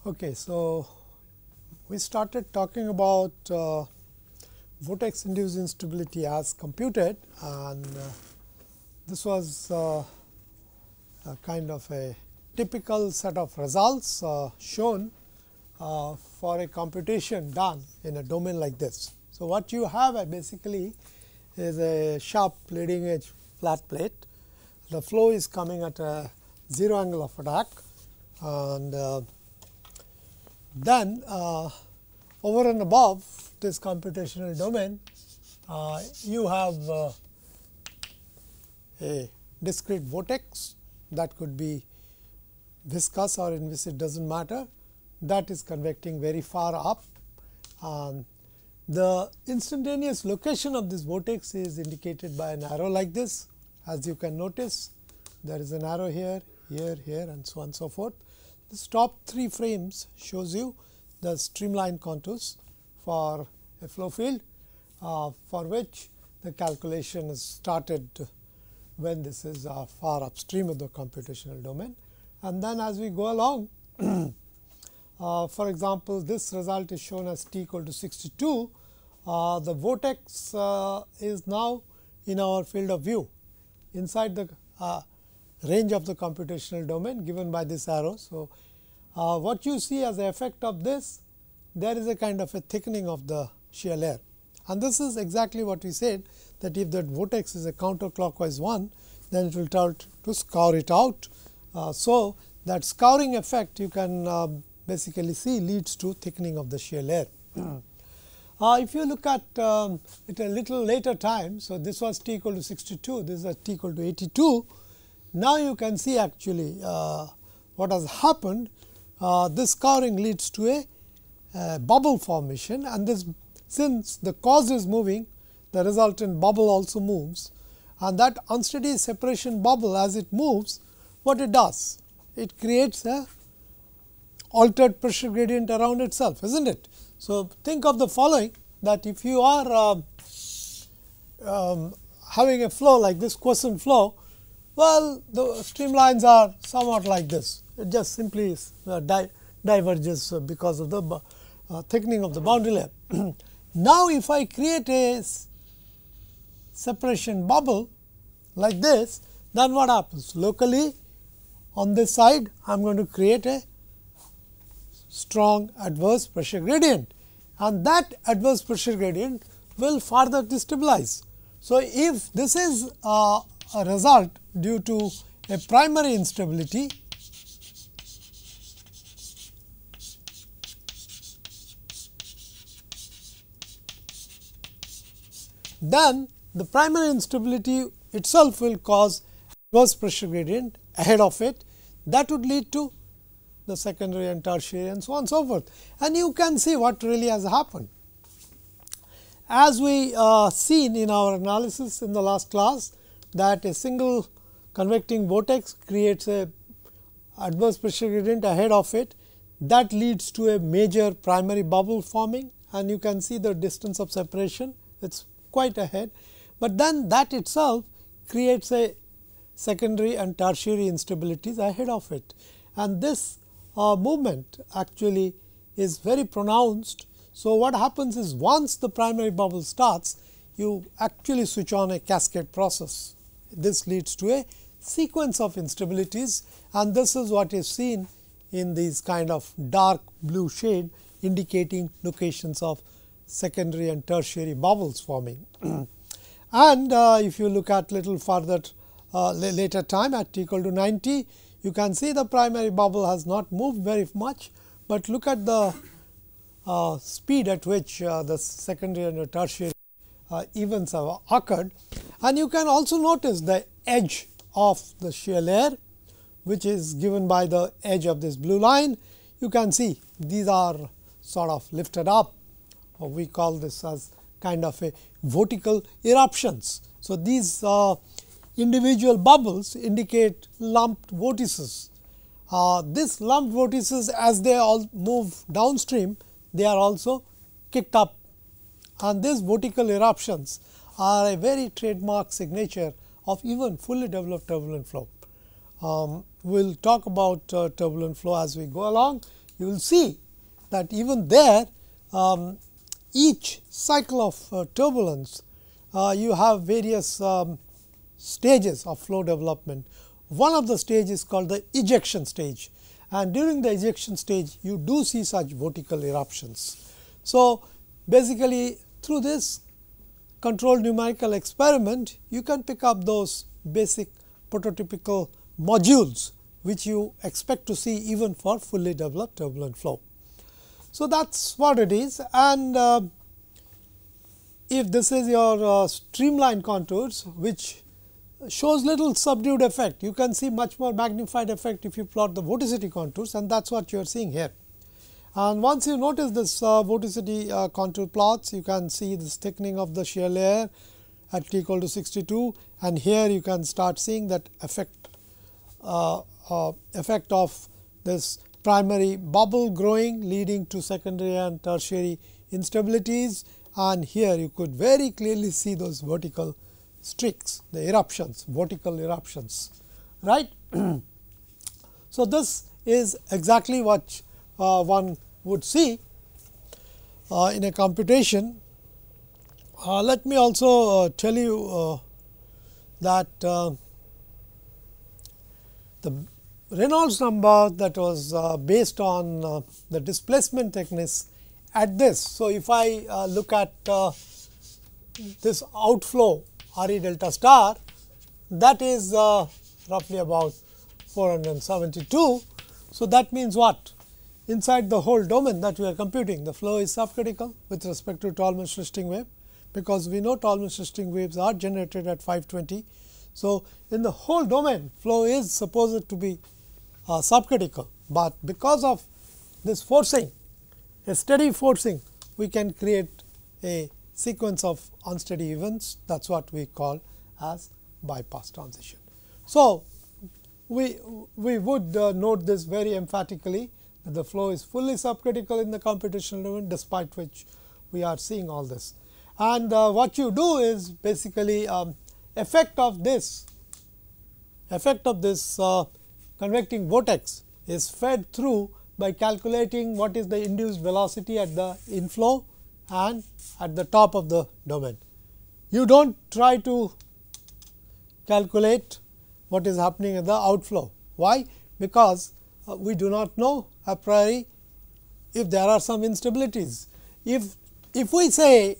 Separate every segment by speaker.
Speaker 1: Okay, so we started talking about vortex induced instability as computed, and this was a kind of a typical set of results shown for a computation done in a domain like this. So, what you have basically is a sharp leading edge flat plate. The flow is coming at a 0 angle of attack, and then over and above this computational domain, you have a discrete vortex that could be viscous or inviscid, does not matter, that is convecting very far up. The instantaneous location of this vortex is indicated by an arrow like this. As you can notice, there is an arrow here, here, here, and so on and so forth. This top 3 frames shows you the streamline contours for a flow field, for which the calculation is started when this is far upstream of the computational domain. And then as we go along, for example, this result is shown as t equal to 62. The vortex is now in our field of view inside the range of the computational domain given by this arrow. So, what you see as the effect of this, there is a kind of a thickening of the shear layer, and this is exactly what we said, that if that vortex is a counterclockwise one, then it will try to scour it out. So, that scouring effect you can basically see leads to thickening of the shear layer. If you look at it a little later time, so this was t equal to 62, this is t equal to 82. Now, you can see actually what has happened. This scouring leads to a bubble formation, and this, since the cause is moving, the resultant bubble also moves, and that unsteady separation bubble, as it moves, what it does? It creates a altered pressure gradient around itself, isn't it? So, think of the following, that if you are having a flow like this, quiescent flow, well, the streamlines are somewhat like this. It just simply diverges because of the thickening of the boundary layer. Now, if I create a separation bubble like this, then what happens? Locally on this side, I am going to create a strong adverse pressure gradient, and that adverse pressure gradient will further destabilize. So, if this is a result due to a primary instability, then the primary instability itself will cause adverse pressure gradient ahead of it, that would lead to the secondary and tertiary and so on and so forth. And you can see what really has happened. As we seen in our analysis in the last class, that a single convecting vortex creates a adverse pressure gradient ahead of it, that leads to a major primary bubble forming, and you can see the distance of separation, it is quite ahead, but then that itself creates a secondary and tertiary instabilities ahead of it, and this movement actually is very pronounced. So, what happens is, once the primary bubble starts, you actually switch on a cascade process. This leads to a sequence of instabilities, and this is what is seen in these kind of dark blue shade, indicating locations of secondary and tertiary bubbles forming. And if you look at little further later time at t equal to 90, you can see the primary bubble has not moved very much, but look at the speed at which the secondary and the tertiary events have occurred. And you can also notice the edge of the shear layer, which is given by the edge of this blue line. You can see these are sort of lifted up, or we call this as kind of a vertical eruptions. So, these individual bubbles indicate lumped vortices. This lumped vortices, as they all move downstream, they are also kicked up, and these vertical eruptions are a very trademark signature of even fully developed turbulent flow. We will talk about turbulent flow as we go along. you will see that even there each cycle of turbulence you have various stages of flow development. One of the stages is called the ejection stage, and during the ejection stage you do see such vertical eruptions. So, basically through this controlled numerical experiment you can pick up those basic prototypical modules which you expect to see even for fully developed turbulent flow. So, that is what it is, and if this is your streamline contours which shows little subdued effect, you can see much more magnified effect if you plot the vorticity contours, and that is what you are seeing here. And once you notice this vorticity contour plots, you can see this thickening of the shear layer at t equal to 62, and here you can start seeing that effect of this primary bubble growing leading to secondary and tertiary instabilities, and here you could very clearly see those vertical streaks, the eruptions, vertical eruptions, right. So, this is exactly what one would see in a computation. Let me also tell you that the Reynolds number that was based on the displacement thickness at this. So, if I look at this outflow R e delta star, that is roughly about 472. So, that means what? Inside the whole domain that we are computing, the flow is subcritical with respect to Tolman-Schlichting wave, because we know Tolman-Schlichting waves are generated at 520. So, in the whole domain flow is supposed to be subcritical, but because of this forcing, a steady forcing, we can create a sequence of unsteady events. That is what we call as bypass transition. So, we would note this very emphatically, that the flow is fully subcritical in the computational domain, despite which we are seeing all this. And what you do is basically effect of this convecting vortex is fed through by calculating what is the induced velocity at the inflow and at the top of the domain. You do not try to calculate what is happening at the outflow. Why? Because we do not know a priori if there are some instabilities. If we say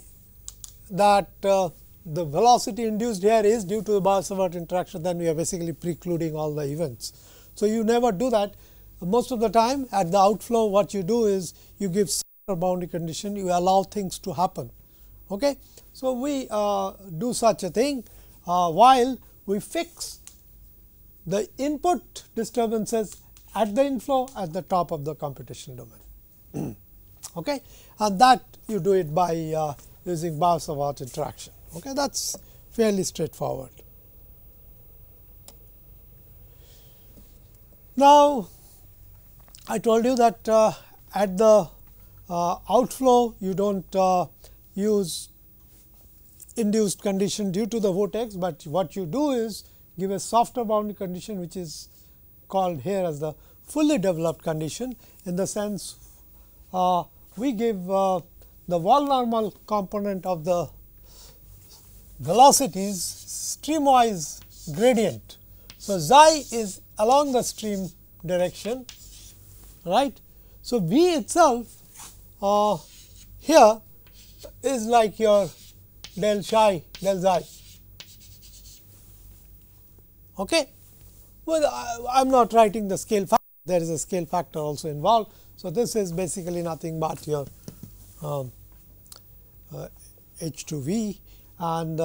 Speaker 1: that the velocity induced here is due to the Biot-Savart interaction, then we are basically precluding all the events. So, you never do that. Most of the time at the outflow, what you do is you give boundary condition, you allow things to happen. Okay. So, we do such a thing while we fix the input disturbances at the inflow at the top of the computational domain. Okay. And that you do it by using Biot-Savart interaction. Okay. That is fairly straightforward. Now, I told you that at the outflow you do not use induced condition due to the vortex, but what you do is give a softer boundary condition, which is called here as the fully developed condition, in the sense we give the wall normal component of the velocities streamwise gradient. So, xi is along the stream direction, right. So, V itself here is like your del psi del xi. Okay. Well, I am not writing the scale factor, there is a scale factor also involved. So, this is basically nothing but your H2V, and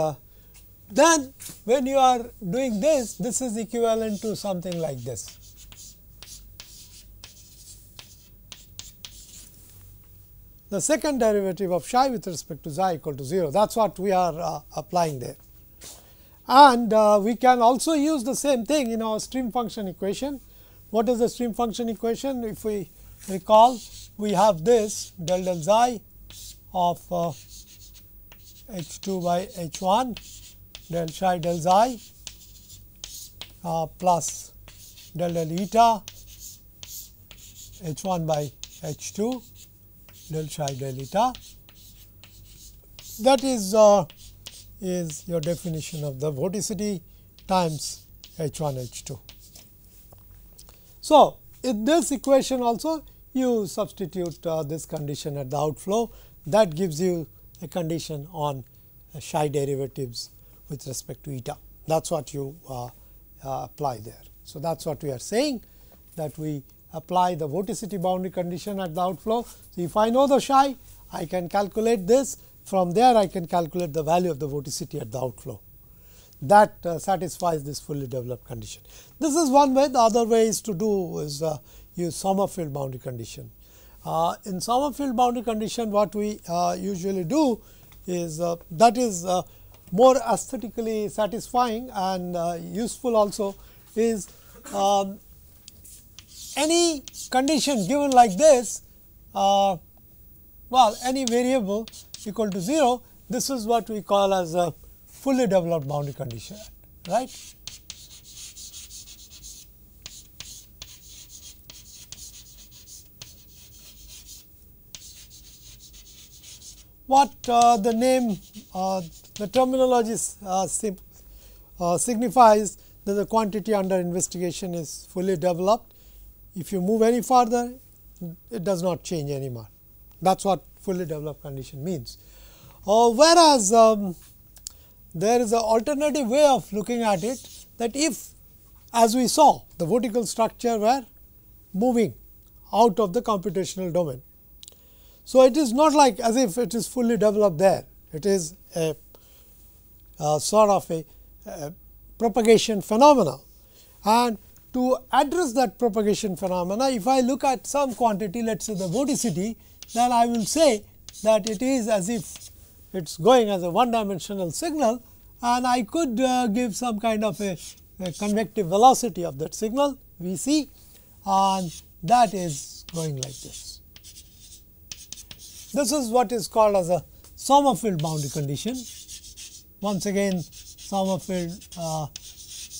Speaker 1: then when you are doing this, this is equivalent to something like this. The second derivative of psi with respect to xi equal to 0, that is what we are applying there. And we can also use the same thing in our stream function equation. What is the stream function equation? If we recall, we have this del del xi of H2 by H1 del psi del xi plus del del eta H1 by H2 del psi del eta. That is your definition of the vorticity times H1 H2. So, in this equation also you substitute this condition at the outflow, that gives you a condition on psi derivatives with respect to eta. That is what you apply there. So, that is what we are saying, that we apply the vorticity boundary condition at the outflow. So, if I know the psi, I can calculate this. From there I can calculate the value of the vorticity at the outflow. That satisfies this fully developed condition. This is one way. The other way is to do is use Summerfield boundary condition. In Summerfield boundary condition, what we usually do is that is more aesthetically satisfying and useful also, is any condition given like this, well, any variable equal to 0, this is what we call as a fully developed boundary condition, right. What the name, the terminology signifies that the quantity under investigation is fully developed. If you move any further, it does not change anymore. That is what fully developed condition means. Whereas, there is an alternative way of looking at it, that if, as we saw, the vertical structure were moving out of the computational domain. So, it is not like as if it is fully developed there, it is a sort of a propagation phenomena. And to address that propagation phenomena, if I look at some quantity, let us say the vorticity, then I will say that it is as if it is going as a one dimensional signal, and I could give some kind of a convective velocity of that signal V c, and that is going like this. This is what is called as a Summerfield boundary condition. Once again, Summerfield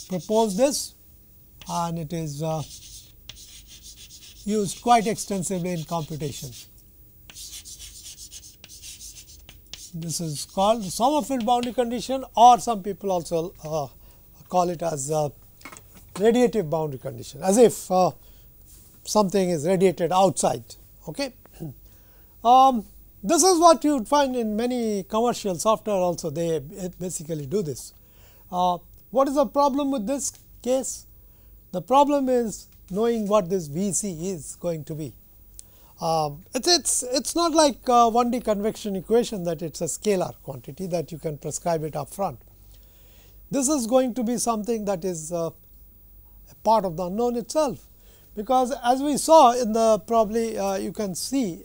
Speaker 1: proposed this, and it is used quite extensively in computation. This is called the Summerfield boundary condition, or some people also call it as radiative boundary condition, as if something is radiated outside. Okay. This is what you would find in many commercial software also, they basically do this. What is the problem with this case? The problem is knowing what this V c is going to be. It's not like 1D convection equation that it's a scalar quantity that you can prescribe it up front. This is going to be something that is a part of the unknown itself, because as we saw in the probably you can see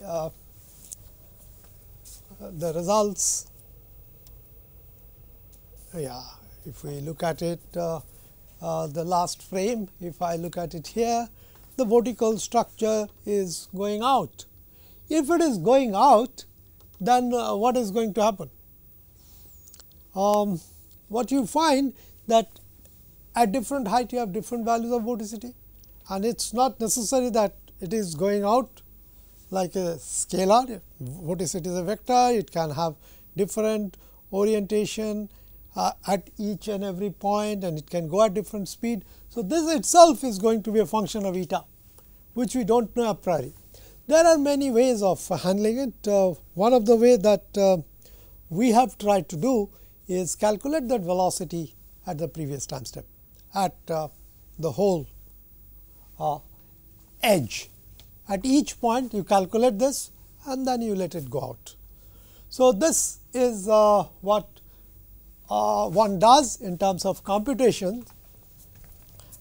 Speaker 1: the results. Yeah, if we look at it, the last frame, if I look at it here, the vertical structure is going out. If it is going out, then what is going to happen? What you find that at different height you have different values of vorticity, and it is not necessary that it is going out like a scalar. Vorticity is a vector, it can have different orientation at each and every point, and it can go at different speed. So, this itself is going to be a function of eta, which we do not know a priori. There are many ways of handling it. One of the way that we have tried to do is calculate that velocity at the previous time step, at the whole edge. At each point you calculate this and then you let it go out. So, this is what one does in terms of computation,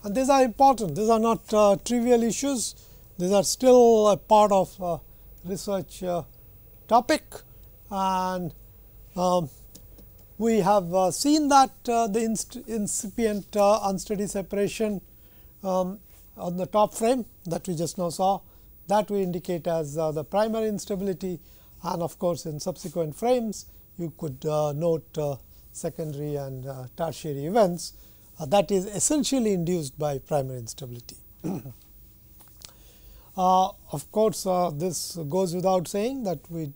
Speaker 1: and these are important. These are not trivial issues. These are still a part of research topic, and we have seen that the incipient unsteady separation on the top frame that we just now saw, that we indicate as the primary instability, and of course, in subsequent frames you could note secondary and tertiary events that is essentially induced by primary instability. Of course, this goes without saying that we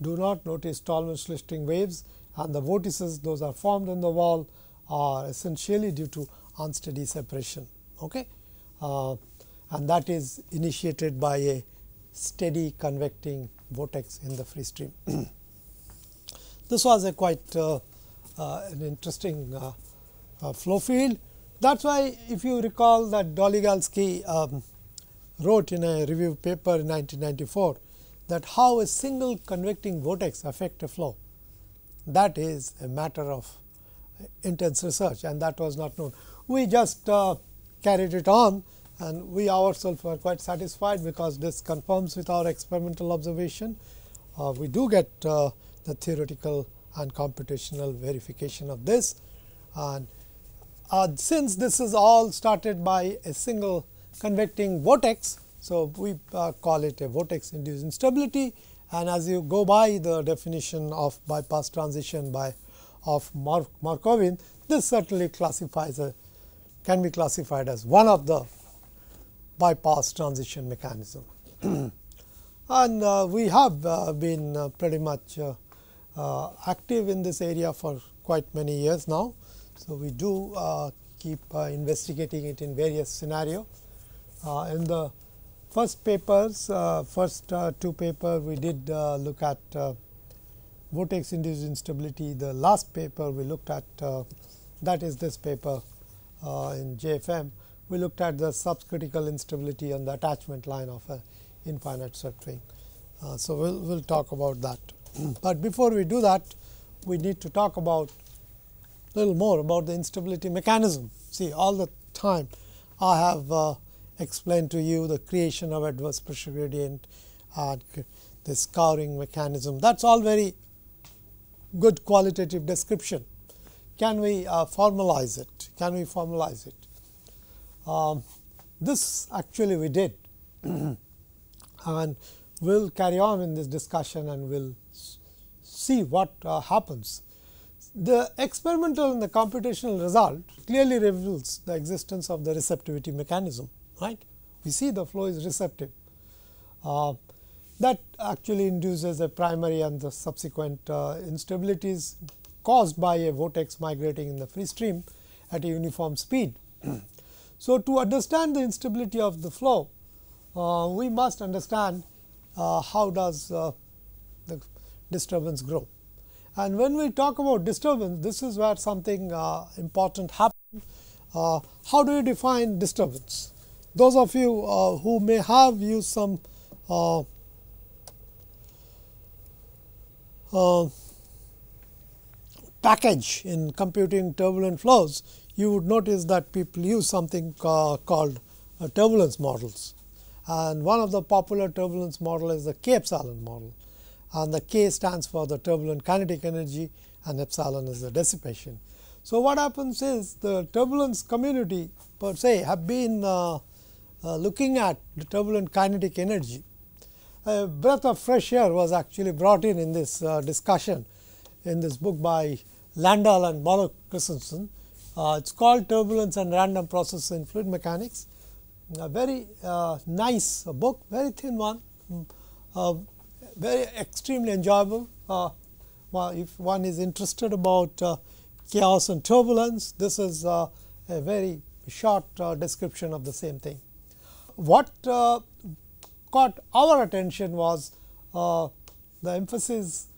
Speaker 1: do not notice Tolman-Schlichting waves, and the vortices those are formed in the wall are essentially due to unsteady separation. Okay? And that is initiated by a steady convecting vortex in the free stream. This was a quite an interesting flow field. That is why, if you recall that Doligalski wrote in a review paper in 1994 that how a single convecting vortex affect a flow, that is a matter of intense research, and that was not known. We just carried it on, and we ourselves were quite satisfied because this confirms with our experimental observation. We do get the theoretical and computational verification of this, and since this is all started by a single convecting vortex, so we call it a vortex induced instability, and as you go by the definition of bypass transition of Markovin, this certainly classifies can be classified as one of the bypass transition mechanism. And we have been pretty much active in this area for quite many years now. So, we do keep investigating it in various scenarios. In the first papers, first two papers, we did look at vortex induced instability. The last paper we looked at, that is this paper in JFM, we looked at the subcritical instability on the attachment line of an infinite swept wing. So, we will talk about that. But before we do that, we need to talk about a little more about the instability mechanism. See, all the time I have explained to you the creation of adverse pressure gradient and this scouring mechanism. That is all very good qualitative description. Can we formalize it? Can we formalize it? This actually we did, and we will carry on in this discussion and we will see what happens. The experimental and the computational result clearly reveals the existence of the receptivity mechanism, right. We see the flow is receptive. That actually induces a primary and the subsequent instabilities caused by a vortex migrating in the free stream at a uniform speed. So, to understand the instability of the flow, we must understand how does the disturbance grow. And when we talk about disturbance, this is where something important happens. How do you define disturbance? Those of you who may have used some package in computing turbulent flows, you would notice that people use something called turbulence models. And one of the popular turbulence model is the K epsilon model, and the K stands for the turbulent kinetic energy and epsilon is the dissipation. So, what happens is the turbulence community per se have been looking at the turbulent kinetic energy. A breath of fresh air was actually brought in this discussion in this book by Landau and Molo Christensen. It is called Turbulence and Random Processes in Fluid Mechanics. A very nice book, very thin one, very extremely enjoyable. If one is interested about chaos and turbulence, this is a very short description of the same thing. What caught our attention was the emphasis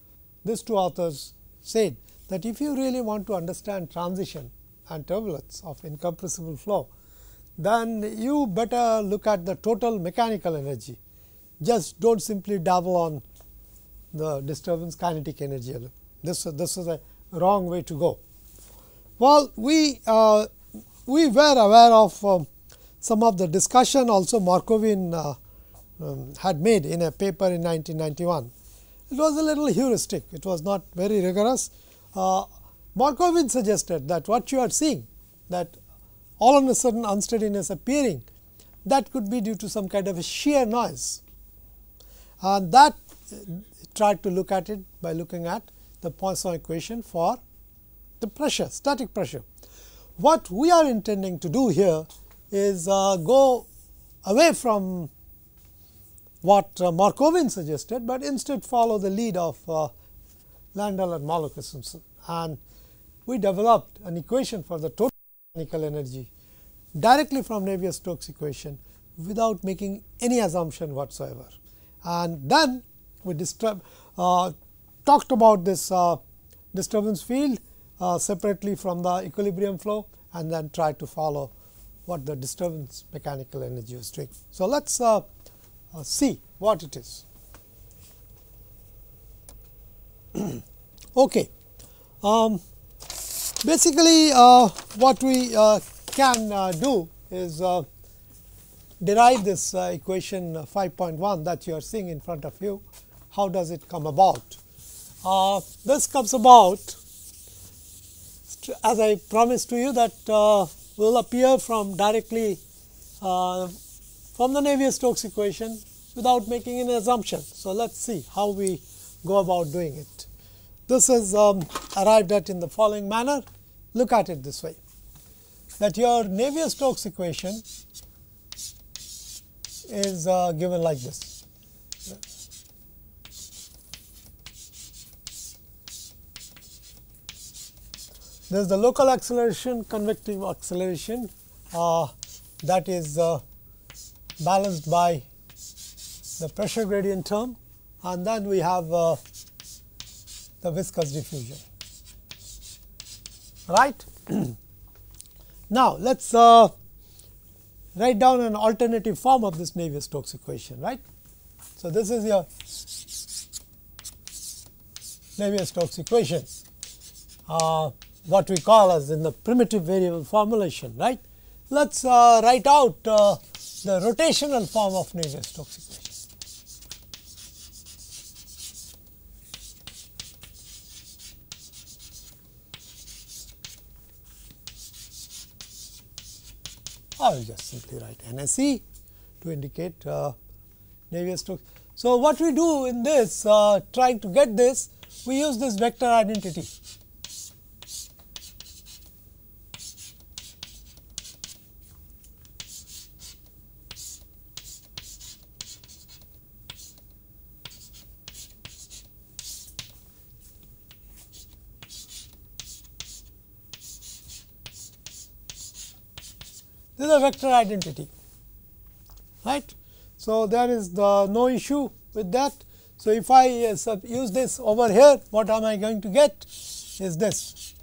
Speaker 1: these two authors said that if you really want to understand transition and turbulence of incompressible flow, then you better look at the total mechanical energy. Just do not simply dabble on the disturbance kinetic energy. This is a wrong way to go. Well, we were aware of some of the discussion also Markovin had made in a paper in 1991. It was a little heuristic, it was not very rigorous. Markovin suggested that what you are seeing, that all of a sudden unsteadiness appearing, that could be due to some kind of a shear noise, and that tried to look at it by looking at the Poisson equation for the pressure, static pressure. What we are intending to do here is go away from what Markovin suggested, but instead follow the lead of Landau and Malloy-Christensen, and we developed an equation for the total mechanical energy directly from Navier-Stokes equation without making any assumption whatsoever. And then we talked about this disturbance field separately from the equilibrium flow, and then tried to follow what the disturbance mechanical energy was doing. So, let us see what it is. Okay. Basically, what we can do is derive this equation 5.1 that you are seeing in front of you. How does it come about? This comes about, as I promised to you, that will appear from directly from the Navier-Stokes equation without making any assumption. So, let us see how we go about doing it. This is arrived at in the following manner. Look at it this way, that your Navier-Stokes equation is given like this. There is the local acceleration, convective acceleration that is balanced by the pressure gradient term, and then we have the viscous diffusion. Right. Now, let us write down an alternative form of this Navier-Stokes equation. Right. So, this is your Navier-Stokes equation, what we call as in the primitive variable formulation. Right. Let us write out the rotational form of Navier-Stokes equation. I will just simply write NSE to indicate Navier-Stokes. So, what we do in this trying to get this, we use this vector identity. This is a vector identity, right. So, there is no issue with that. So, if I use this over here, what am I going to get is this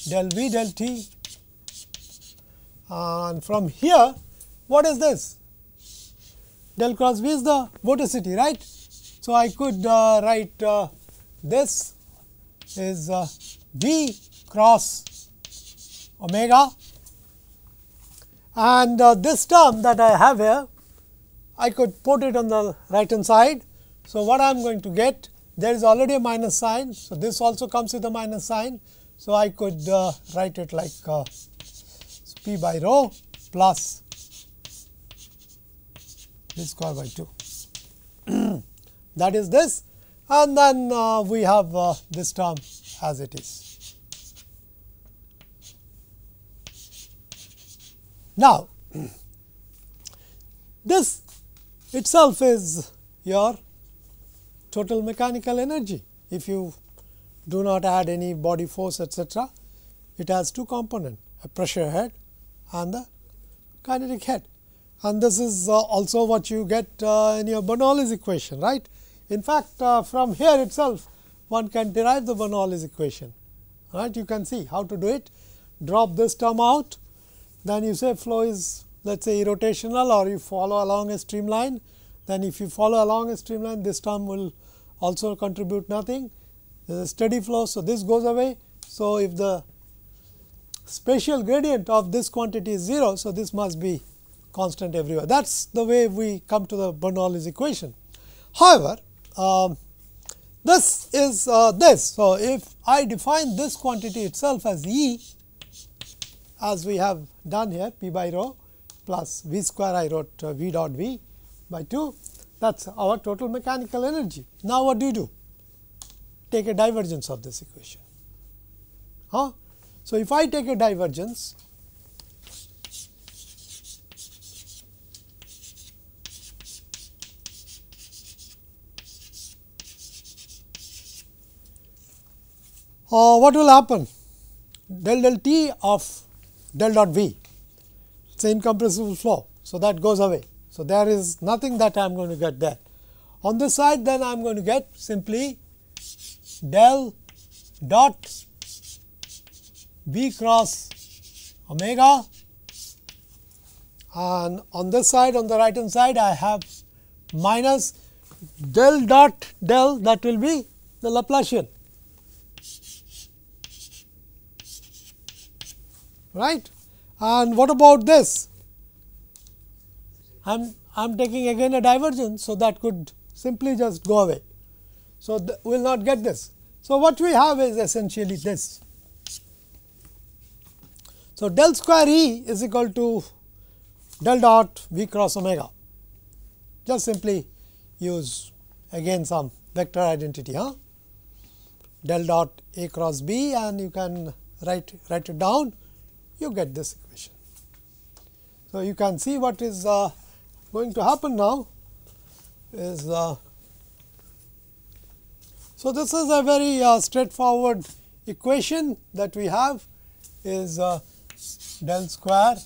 Speaker 1: del V del T, and from here what is this? Del cross V is the vorticity, right. So, I could write this is V cross omega. And this term that I have here, I could put it on the right hand side. So, what I am going to get, there is already a minus sign. So, this also comes with a minus sign. So, I could write it like P by rho plus V square by 2. That is this, and then we have this term as it is. Now, this itself is your total mechanical energy. If you do not add any body force, etc., it has two components, a pressure head and the kinetic head. And this is also what you get in your Bernoulli's equation, right. In fact, from here itself one can derive the Bernoulli's equation, right. You can see how to do it. Drop this term out. Then you say flow is, let us say, irrotational, or you follow along a streamline. Then if you follow along a streamline, this term will also contribute nothing. There is a steady flow, so this goes away. So, if the spatial gradient of this quantity is 0, so this must be constant everywhere. That is the way we come to the Bernoulli's equation. However, this is this. So, if I define this quantity itself as E, as we have done here, P by rho plus V square, I wrote V dot V by 2, that is our total mechanical energy. Now, what do? Take a divergence of this equation. So, if I take a divergence, what will happen? Del T of del dot V, it is an incompressible flow. So, that goes away. So, there is nothing that I am going to get there. On this side, then I am going to get simply del dot V cross omega, and on this side, on the right hand side, I have minus del dot del, that will be the Laplacian, right. And what about this? I am taking again a divergence. So, that could simply just go away. So, we will not get this. So, what we have is essentially this. So, del square E is equal to del dot V cross omega. Just simply use again some vector identity, del dot A cross B, and you can write it down, you get this equation. So, you can see what is going to happen now is, so this is a very straightforward equation that we have is del square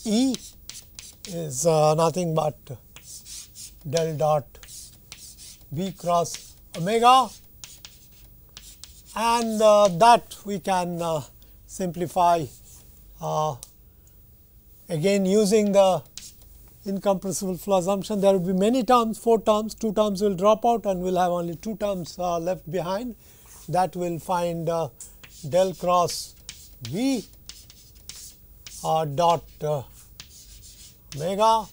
Speaker 1: E is nothing but del dot V cross omega, and that we can simplify again using the incompressible flow assumption. There will be many terms, 4 terms, 2 terms will drop out, and we will have only 2 terms left behind. That will find del cross V dot omega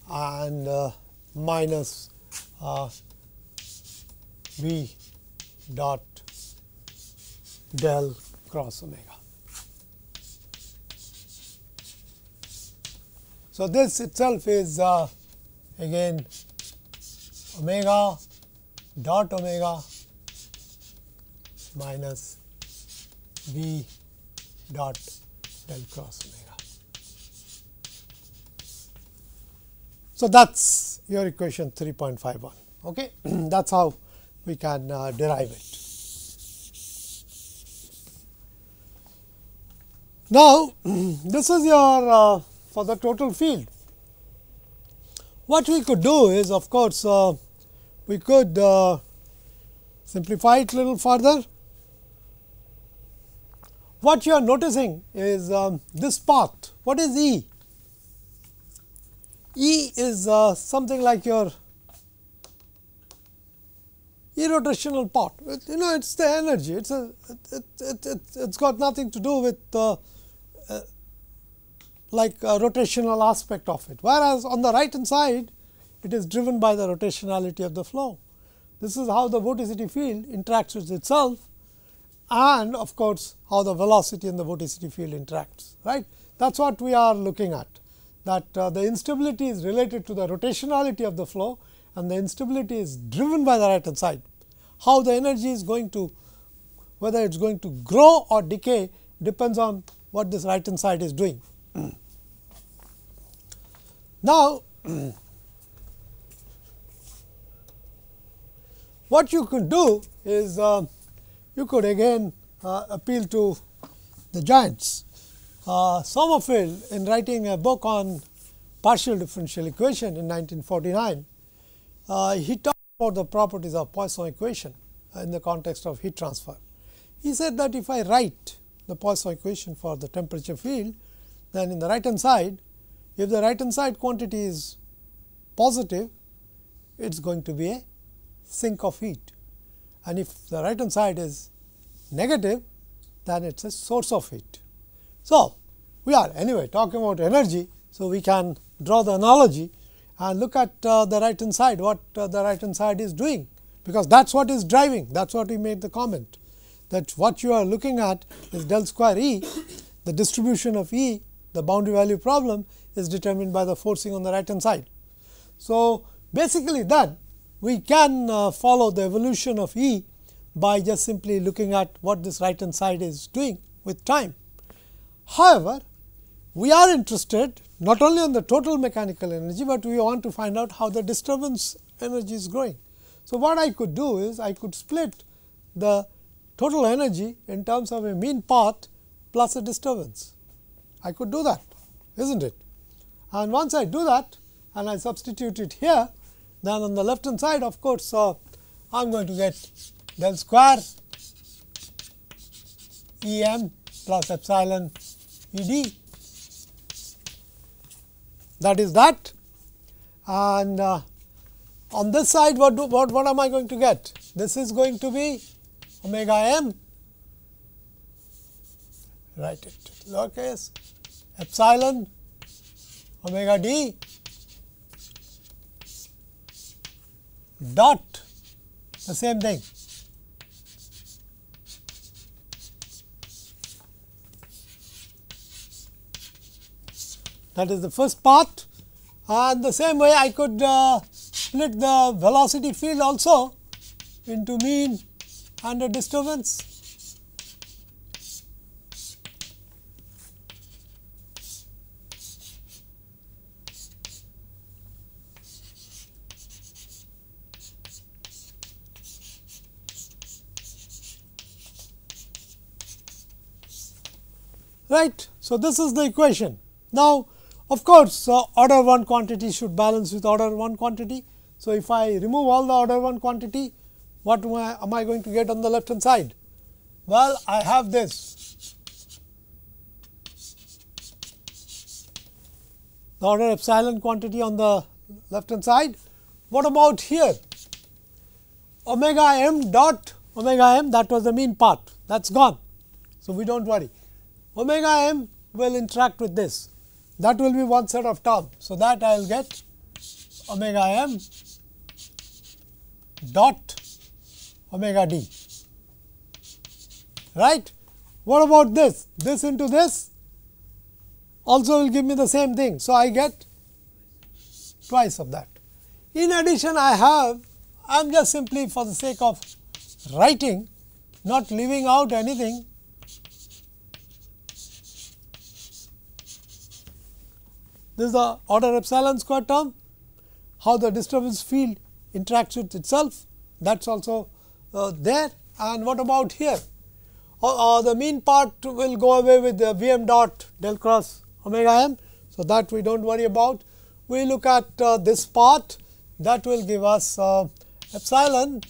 Speaker 1: and minus V dot del cross omega. So, this itself is again omega dot omega minus V dot del cross omega. So, that is your equation 3.51. Okay? That is how we can derive it. Now, this is your for the total field. What we could do is, of course, we could simplify it a little further. What you are noticing is this path. What is E? E is something like your irrotational part. You know, it is the energy. It's got nothing to do with like a rotational aspect of it. Whereas, on the right hand side, it is driven by the rotationality of the flow. This is how the vorticity field interacts with itself, and of course, how the velocity and the vorticity field interacts. Right? That is what we are looking at. That the instability is related to the rotationality of the flow, and the instability is driven by the right hand side. How the energy is going to, whether it is going to grow or decay, depends on what this right hand side is doing. Now, what you could do is you could again appeal to the giants. Summerfield, in writing a book on partial differential equation in 1949, he talked about the properties of Poisson equation in the context of heat transfer. He said that if I write the Poisson equation for the temperature field, then in the right hand side, if the right hand side quantity is positive, it is going to be a sink of heat, and if the right hand side is negative, then it is a source of heat. So, we are anyway talking about energy. So, we can draw the analogy and look at the right hand side, what the right hand side is doing, because that is what is driving, that is what we made the comment, that what you are looking at is del square E, the distribution of E, the boundary value problem is determined by the forcing on the right hand side. So, basically then we can follow the evolution of E by just simply looking at what this right hand side is doing with time. However, we are interested not only on the total mechanical energy, but we want to find out how the disturbance energy is growing. So, what I could do is I could split the total energy in terms of a mean path plus a disturbance. I could do that, isn't it? And once I do that and I substitute it here, then on the left hand side, of course, I am going to get del square E m plus epsilon E d. That is that. And on this side, what am I going to get? This is going to be omega m, write it lowercase, epsilon omega d dot, the same thing. That is the first part, and the same way I could split the velocity field also into mean and a disturbance. Right. So, this is the equation. Now, of course, order 1 quantity should balance with order 1 quantity. So, if I remove all the order 1 quantity, what am I going to get on the left hand side? Well, I have this, the order epsilon quantity on the left hand side. What about here? Omega m dot omega m, that was the mean part, that is gone. So, we do not worry. Omega m will interact with this, that will be one set of term. So, that I will get omega m dot omega d, right. What about this? This into this also will give me the same thing. So, I get twice of that. In addition, I am just simply for the sake of writing, not leaving out anything, this is the order epsilon square term, how the disturbance field interacts with itself, that is also there. And what about here? The mean part will go away with the V m dot del cross omega m. So, that we do not worry about. We look at this part, that will give us epsilon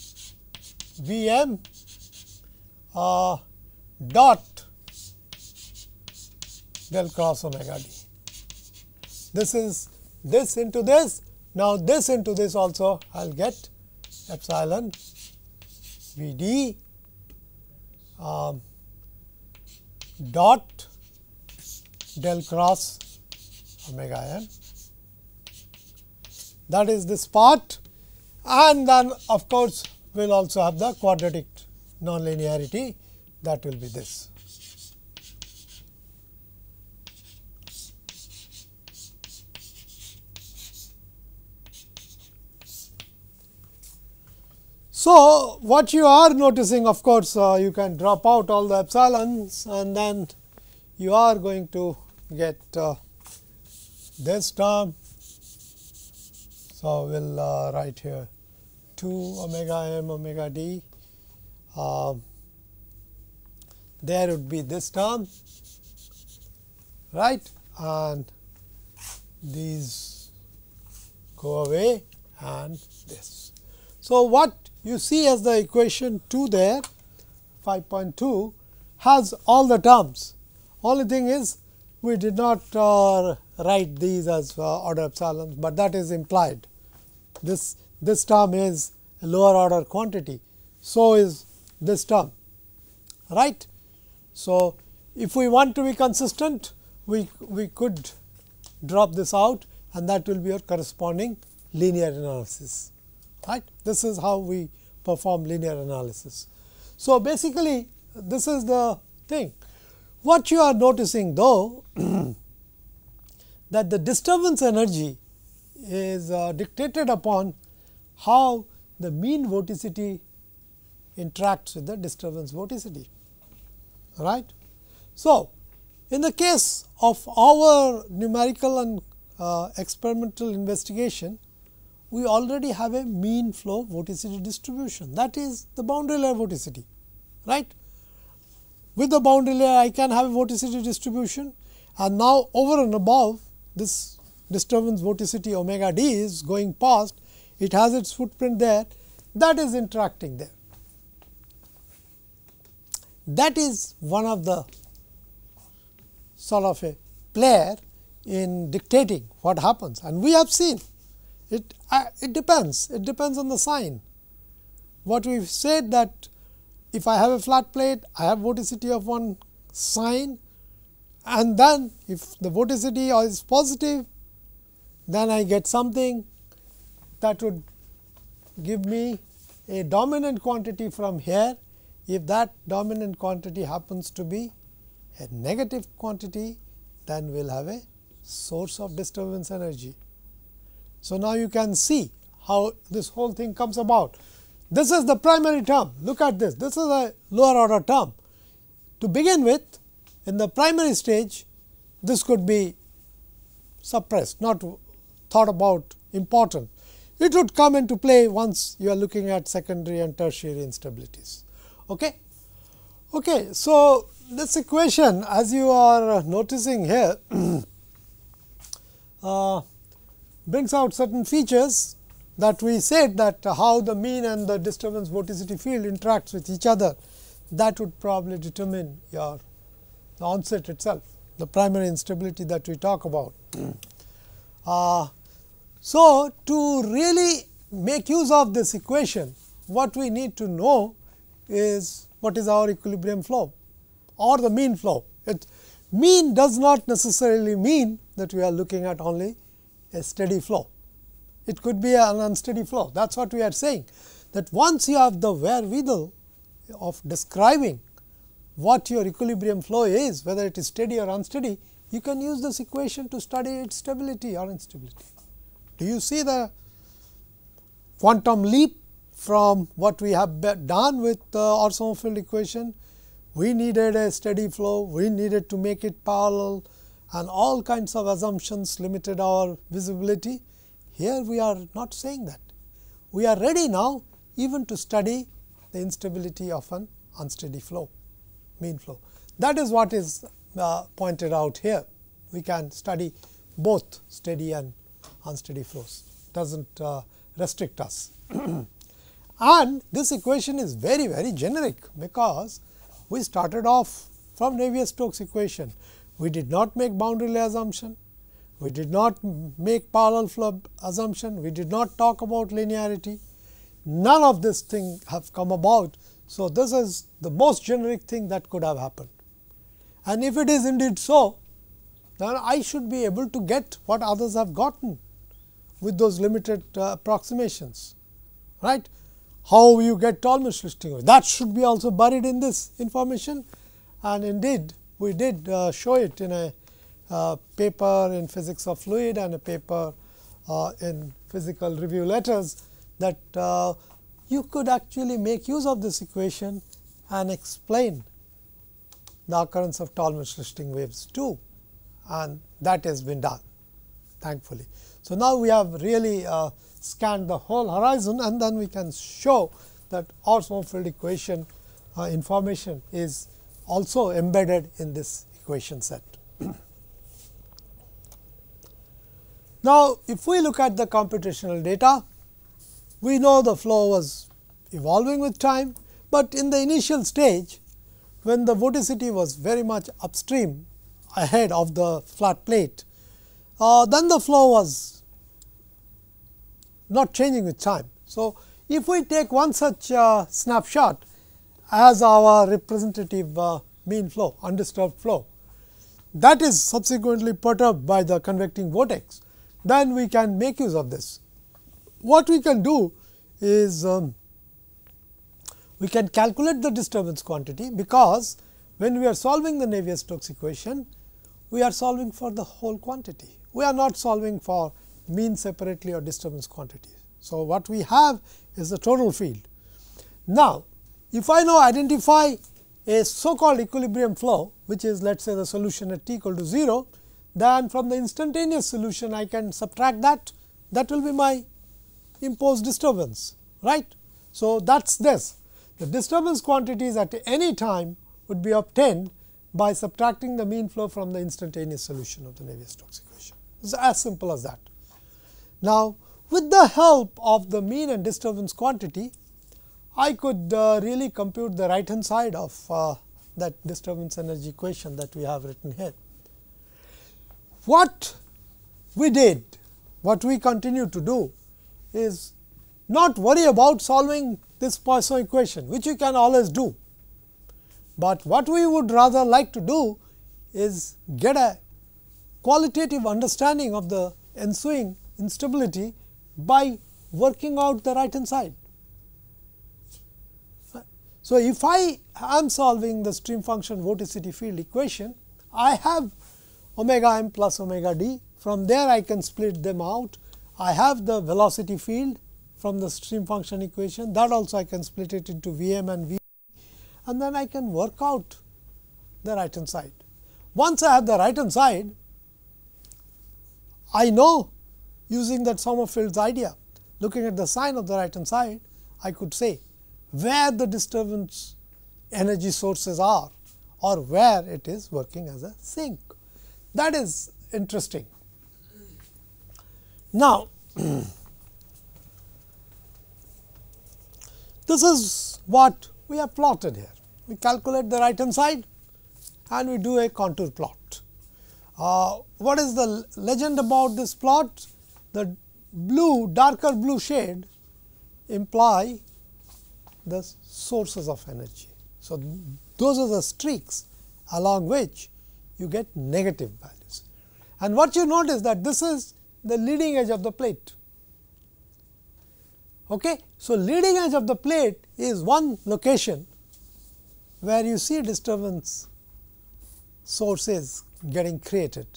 Speaker 1: V m dot del cross omega d. This is this into this. Now, this into this also I will get epsilon V d dot del cross omega m. That is this part, and then of course, we will also have the quadratic nonlinearity, that will be this. So, what you are noticing, of course, you can drop out all the epsilons, and then you are going to get this term. So, we will write here 2 omega m omega d, there would be this term, right, and these go away and this. So, what you see as the equation 2 there, 5.2 has all the terms. Only thing is, we did not write these as order epsilons, but that is implied. This term is a lower order quantity, so is this term, right. So, if we want to be consistent, we could drop this out, and that will be your corresponding linear analysis, right. This is how we perform linear analysis. So, basically this is the thing. What you are noticing though, that the disturbance energy is dictated upon how the mean vorticity interacts with the disturbance vorticity, right. So, in the case of our numerical and experimental investigation, we already have a mean flow vorticity distribution, that is the boundary layer vorticity, right. With the boundary layer I can have a vorticity distribution, and now over and above this disturbance vorticity omega d is going past, it has its footprint there, that is interacting there. That is one of the sort of a player in dictating what happens, and we have seen it depends on the sign. What we have said that if I have a flat plate, I have vorticity of one sign, and then if the vorticity is positive, then I get something that would give me a dominant quantity from here. If that dominant quantity happens to be a negative quantity, then we will have a source of disturbance energy. So, now you can see how this whole thing comes about. This is the primary term. Look at this. This is a lower order term. To begin with, in the primary stage, this could be suppressed, not thought about important. It would come into play once you are looking at secondary and tertiary instabilities. Okay. Okay. So, this equation, as you are noticing here, brings out certain features that we said that how the mean and the disturbance vorticity field interacts with each other, that would probably determine your the onset itself, the primary instability that we talk about. So, to really make use of this equation, what we need to know is what is our equilibrium flow or the mean flow. Mean does not necessarily mean that we are looking at only a steady flow. It could be an unsteady flow. That is what we are saying, that once you have the wherewithal of describing what your equilibrium flow is, whether it is steady or unsteady, you can use this equation to study its stability or instability. Do you see the quantum leap from what we have done with our Summerfield equation? We needed a steady flow, we needed to make it parallel, and all kinds of assumptions limited our visibility. Here we are not saying that. We are ready now even to study the instability of an unsteady flow, mean flow. That is what is pointed out here. We can study both steady and unsteady flows, does not restrict us. And this equation is very, very generic, because we started off from Navier-Stokes equation. We did not make boundary layer assumption, we did not make parallel flow assumption, we did not talk about linearity. None of this thing have come about. So, this is the most generic thing that could have happened, and if it is indeed so, then I should be able to get what others have gotten with those limited approximations, right. How you get Tollmann's listing, that should be also buried in this information, and indeed we did show it in a paper in physics of fluid and a paper in physical review letters, that you could actually make use of this equation and explain the occurrence of Tollmann's listing waves too, and that has been done, thankfully. So, now we have really scanned the whole horizon, and then we can show that our Summerfield equation information is also embedded in this equation set. Now, if we look at the computational data, we know the flow was evolving with time, but in the initial stage, when the vorticity was very much upstream ahead of the flat plate, then the flow was not changing with time. So, if we take one such snapshot as our representative mean flow, undisturbed flow, that is subsequently perturbed by the convecting vortex, then we can make use of this. What we can do is we can calculate the disturbance quantity, because when we are solving the Navier-Stokes equation, we are solving for the whole quantity. We are not solving for mean separately or disturbance quantity. So, what we have is the total field. Now, if I now identify a so called equilibrium flow, which is let us say the solution at t equal to 0, then from the instantaneous solution I can subtract that, that will be my imposed disturbance, right. So, that is this. the disturbance quantities at any time would be obtained by subtracting the mean flow from the instantaneous solution of the Navier-Stokes equation. It is as simple as that. Now, with the help of the mean and disturbance quantity, I could really compute the right hand side of that disturbance energy equation that we have written here. What we did, what we continue to do is not worry about solving this Poisson equation, which you can always do. But what we would rather like to do is get a qualitative understanding of the ensuing instability by working out the right hand side. So, if I am solving the stream function vorticity field equation, I have omega m plus omega d. From there I can split them out. I have the velocity field from the stream function equation, that also I can split it into V m and V, and then I can work out the right hand side. Once I have the right hand side, I know, using that Summerfield's idea, looking at the sign of the right hand side, I could say where the disturbance energy sources are or where it is working as a sink. That is interesting. Now, this is what we have plotted here. We calculate the right hand side and we do a contour plot. What is the legend about this plot? The blue, darker blue shade imply the sources of energy. So, those are the streaks along which you get negative values. And what you notice that this is the leading edge of the plate. Okay. So, leading edge of the plate is one location where you see disturbance sources getting created.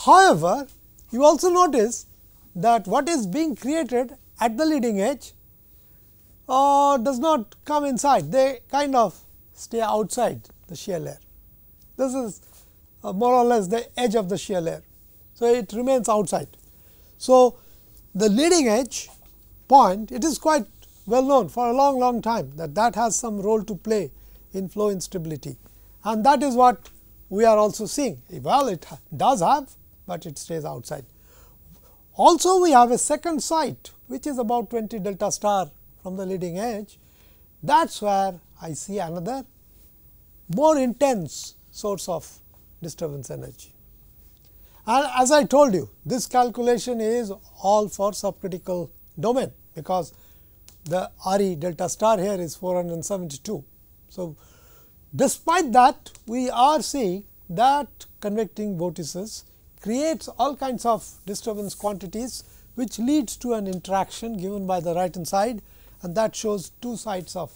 Speaker 1: However, you also notice that what is being created at the leading edge does not come inside, they kind of stay outside the shear layer. This is more or less the edge of the shear layer. So, it remains outside. So, the leading edge point, it is quite well known for a long time that that has some role to play in flow instability, and that is what we are also seeing. Well, it does have, but it stays outside. Also, we have a second site which is about 20 delta star from the leading edge. That is where I see another more intense source of disturbance energy. And as I told you, this calculation is all for subcritical domain, because the RE delta star here is 472. So, despite that, we are seeing that convecting vortices creates all kinds of disturbance quantities, which leads to an interaction given by the right hand side, and that shows two sides of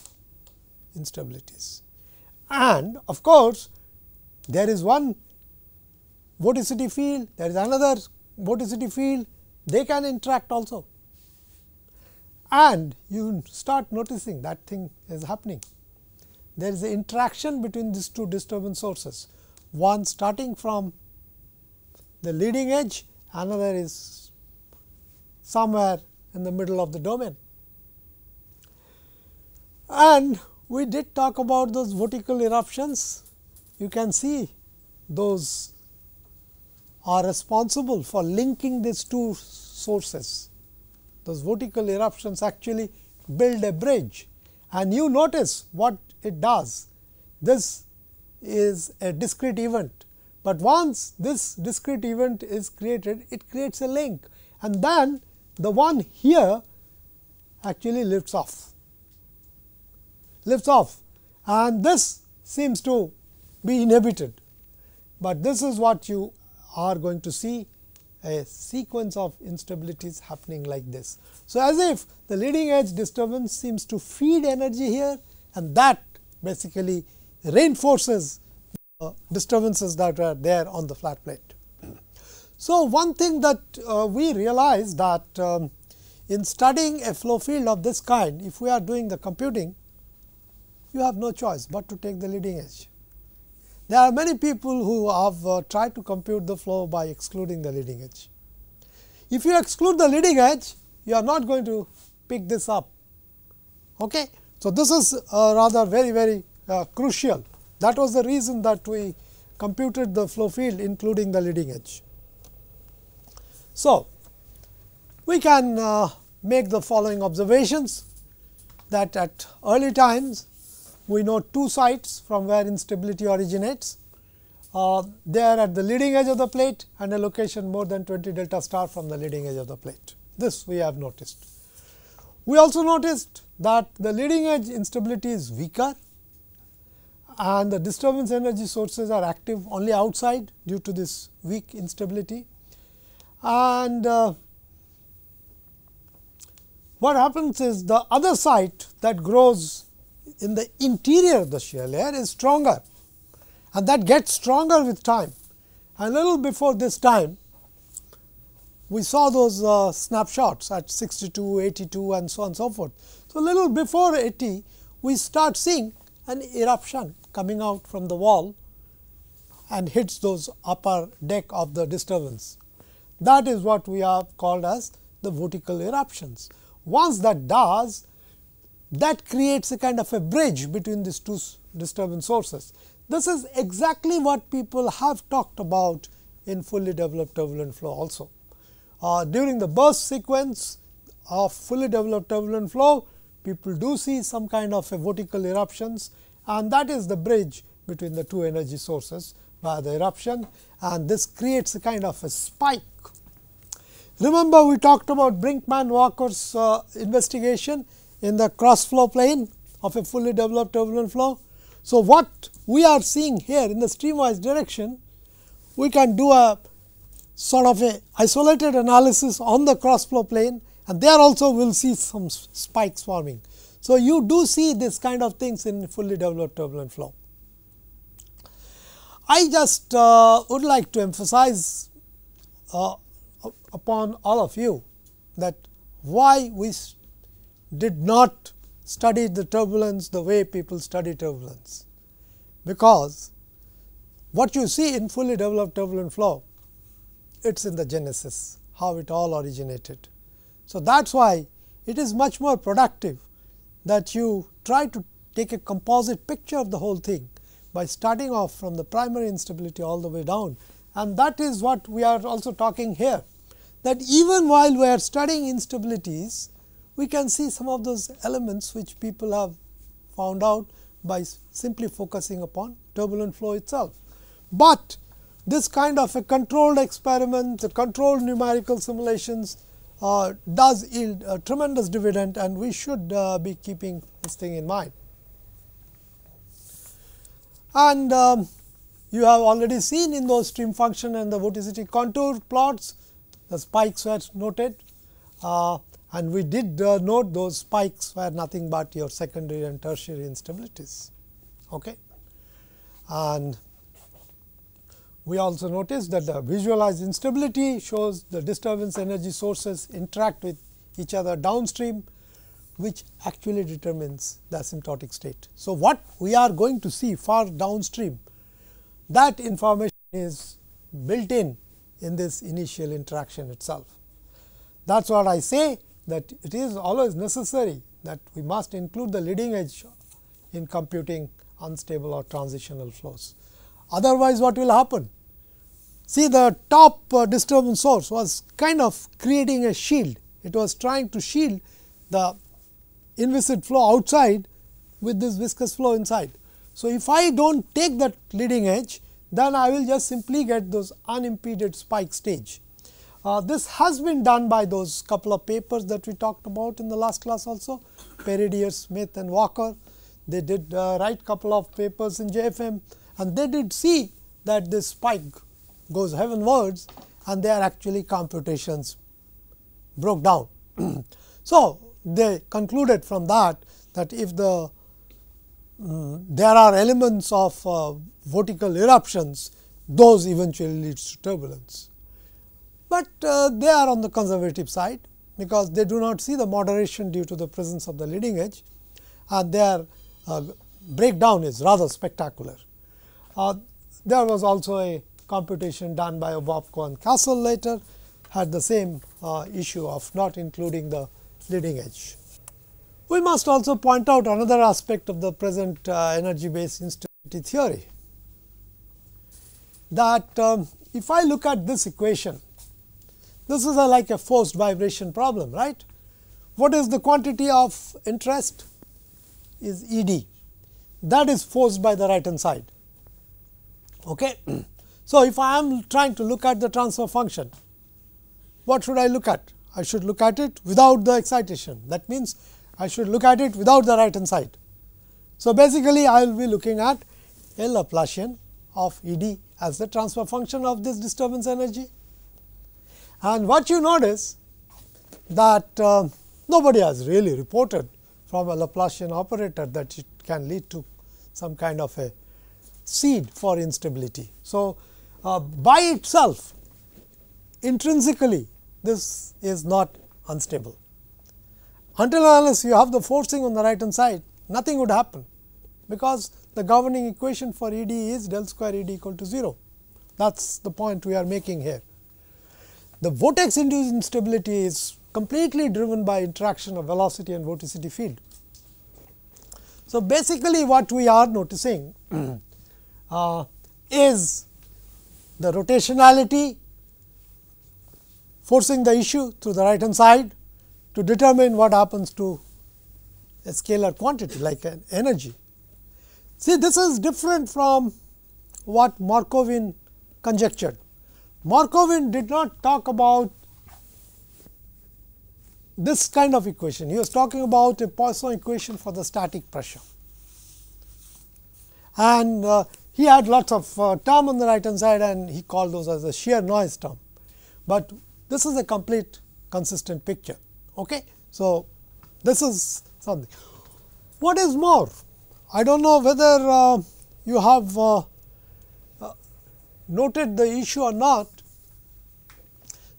Speaker 1: instabilities. And of course, there is one vorticity field, there is another vorticity field, they can interact also. And you start noticing that thing is happening. There is an interaction between these two disturbance sources, one starting from the leading edge, another is somewhere in the middle of the domain. And we did talk about those vertical eruptions. You can see those are responsible for linking these two sources. Those vertical eruptions actually build a bridge, and you notice what it does. This is a discrete event, but once this discrete event is created, it creates a link, and then the one here actually lifts off, and this seems to be inhibited, but this is what you are going to see, a sequence of instabilities happening like this. So, as if the leading edge disturbance seems to feed energy here, and that basically reinforces the disturbances that are there on the flat plate. So, one thing that we realize that in studying a flow field of this kind, if we are doing the computing, you have no choice but to take the leading edge. There are many people who have tried to compute the flow by excluding the leading edge. If you exclude the leading edge, you are not going to pick this up. Okay? So, this is rather very crucial. That was the reason that we computed the flow field including the leading edge. So, we can make the following observations, that at early times we know two sites from where instability originates. They are at the leading edge of the plate and a location more than 20 delta star from the leading edge of the plate. This we have noticed. We also noticed that the leading edge instability is weaker and the disturbance energy sources are active only outside due to this weak instability. And what happens is the other site that grows in the interior of the shear layer is stronger, and that gets stronger with time. A little before this time, we saw those snapshots at 62, 82 and so on and so forth. So, a little before 80, we start seeing an eruption coming out from the wall and hits those upper deck of the disturbance. That is what we have called as the vertical eruptions. Once that does, that creates a kind of a bridge between these two disturbance sources. This is exactly what people have talked about in fully developed turbulent flow also. During the burst sequence of fully developed turbulent flow, people do see some kind of a vertical eruptions, and that is the bridge between the two energy sources via the eruption, and this creates a kind of a spike. Remember, we talked about Brinkman-Walker's investigation in the cross flow plane of a fully developed turbulent flow. So, what we are seeing here in the streamwise direction, we can do a sort of a isolated analysis on the cross flow plane, and there also we will see some spikes forming. So, you do see this kind of things in fully developed turbulent flow. I just would like to emphasize upon all of you that why we did not study the turbulence the way people study turbulence, because what you see in fully developed turbulent flow, it is in the genesis, how it all originated. So, that is why it is much more productive that you try to take a composite picture of the whole thing by starting off from the primary instability all the way down, and that is what we are also talking here, that even while we are studying instabilities, we can see some of those elements which people have found out by simply focusing upon turbulent flow itself. But this kind of a controlled experiment, the controlled numerical simulations does yield a tremendous dividend, and we should be keeping this thing in mind. And you have already seen in those stream function and the vorticity contour plots, the spikes were noted, and we did note those spikes were nothing but your secondary and tertiary instabilities. Okay. And we also noticed that the visualized instability shows the disturbance energy sources interact with each other downstream, which actually determines the asymptotic state. So, what we are going to see far downstream, that information is built in this initial interaction itself. That is what I say, that it is always necessary that we must include the leading edge in computing unstable or transitional flows. Otherwise, what will happen? See, the top disturbance source was kind of creating a shield. It was trying to shield the inviscid flow outside with this viscous flow inside. So, if I do not take that leading edge, then I will just simply get those unimpeded spike stage. This has been done by those couple of papers that we talked about in the last class also, Perridier, Smith and Walker. They did write couple of papers in JFM, and they did see that this spike goes heavenwards, and their actually computations broke down. So, they concluded from that if the there are elements of vertical eruptions, those eventually leads to turbulence. But they are on the conservative side, because they do not see the moderation due to the presence of the leading edge, and their breakdown is rather spectacular. There was also a computation done by Obopko and Castle later, had the same issue of not including the leading edge. We must also point out another aspect of the present energy based instability theory, that if I look at this equation, this is like a forced vibration problem, right. What is the quantity of interest? Is E d, that is forced by the right hand side. Okay. So, if I am trying to look at the transfer function, what should I look at? I should look at it without the excitation. That means, I should look at it without the right hand side. So, basically I will be looking at a Laplacian of E d as the transfer function of this disturbance energy. And what you notice that nobody has really reported from a Laplacian operator that it can lead to some kind of a seed for instability. So, by itself intrinsically this is not unstable. Until unless you have the forcing on the right hand side, nothing would happen, because the governing equation for E d is del square E d equal to 0. That is the point we are making here. The vortex induced instability is completely driven by interaction of velocity and vorticity field. So, basically what we are noticing is the rotationality forcing the issue through the right hand side to determine what happens to a scalar quantity like an energy. See, this is different from what Markovin conjectured. Markovin did not talk about this kind of equation. He was talking about a Poisson equation for the static pressure, and he had lots of term on the right hand side, and he called those as a shear noise term. But this is a complete consistent picture. Okay. So, this is something. What is more, I do not know whether you have noted the issue or not,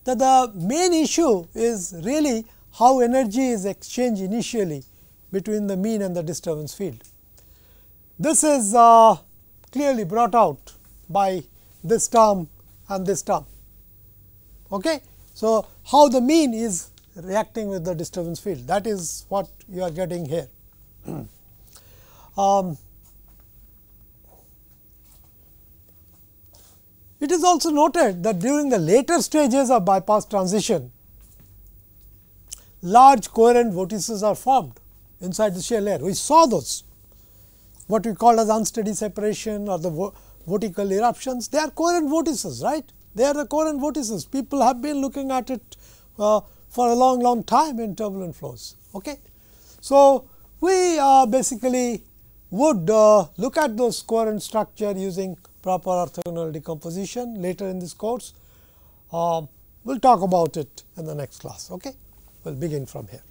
Speaker 1: that the main issue is really how energy is exchanged initially between the mean and the disturbance field. This is clearly brought out by this term and this term. Okay. So, how the mean is reacting with the disturbance field, that is what you are getting here. It is also noted that during the later stages of bypass transition, large coherent vortices are formed inside the shear layer. We saw those, what we call as unsteady separation or the vertical eruptions. They are coherent vortices, right. They are the coherent vortices. People have been looking at it for a long time in turbulent flows. Okay. So, we basically would look at those coherent structure using proper orthogonal decomposition later in this course. We will talk about it in the next class. Okay. We will begin from here.